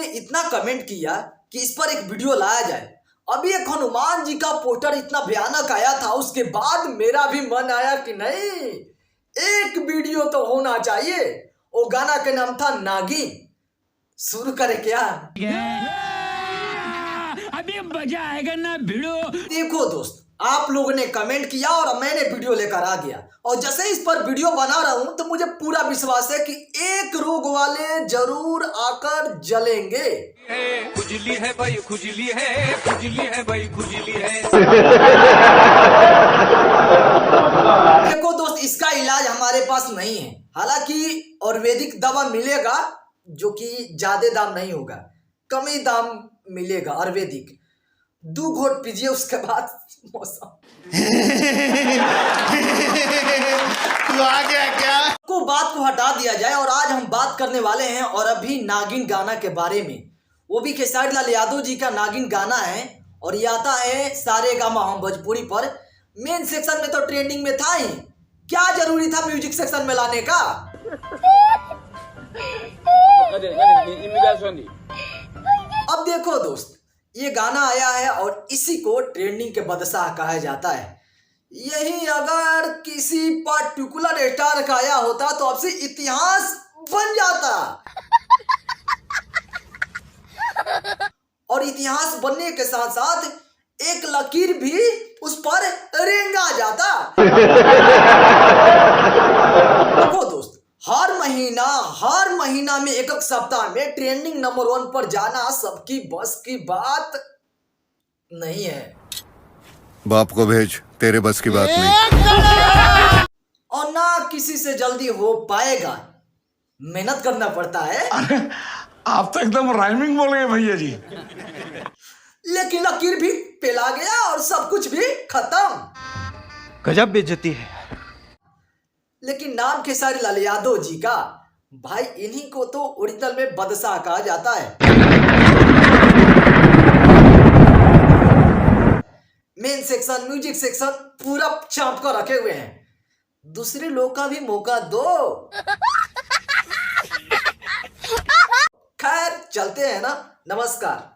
ने इतना कमेंट किया कि इस पर एक वीडियो लाया जाए। अभी एक हनुमान जी का पोस्टर इतना भयानक आया था, उसके बाद मेरा भी मन आया कि नहीं, एक वीडियो तो होना चाहिए। वो गाना का नाम था नागिन। शुरू करें क्या? अभी मजा आएगा ना भिड़ो। देखो दोस्त, आप लोगों ने कमेंट किया और मैंने वीडियो लेकर आ गया, और जैसे इस पर वीडियो बना रहा हूं तो मुझे पूरा विश्वास है कि एक रोग वाले जरूर आकर जलेंगे। खुजली है भाई, खुजली है, खुजली है भाई, खुजली है। देखो दोस्त, इसका इलाज हमारे पास नहीं है। हालांकि आयुर्वेदिक दवा मिलेगा जो कि ज्यादा दाम नहीं होगा, कम ही दाम मिलेगा आयुर्वेदिक। 2 घोट पीजिए, उसके बाद मौसम तू आ गया क्या? को बात को हटा दिया जाए और आज हम बात करने वाले हैं और अभी नागिन गाना के बारे में। वो भी खेसारी लाल यादव जी का नागिन गाना है और ये आता है सारेगामा हम भोजपुरी पर। मेन सेक्शन में तो ट्रेंडिंग में था ही, क्या जरूरी था म्यूजिक सेक्शन में लाने का? अब देखो दोस्त, ये गाना आया है और इसी को ट्रेंडिंग के बादशाह कहा जाता है। यही अगर किसी पर्टिकुलर स्टार का आया होता तो अब से इतिहास बन जाता, और इतिहास बनने के साथ साथ एक लकीर भी उस पर रेंगा जाता। देखो दोस्त, हर महीना में एक सप्ताह में ट्रेंडिंग नंबर 1 पर जाना सबकी बस की बात नहीं है। बाप को भेज, तेरे बस की बात नहीं। और ना किसी से जल्दी हो पाएगा, मेहनत करना पड़ता है। आप तो एकदम राइमिंग बोल गए भैया जी। लेकिन लकीर भी पिला गया और सब कुछ भी खत्म। गजब बेइज्जती है। लेकिन नाम खेसारी लाल यादव जी का, भाई इन्हीं को तो ओरिजिनल में बादशाह कहा जाता है। मेन सेक्शन, म्यूजिक सेक्शन पूरा चाप कर रखे हुए हैं। दूसरे लोग का भी मौका दो। खैर चलते हैं ना, नमस्कार।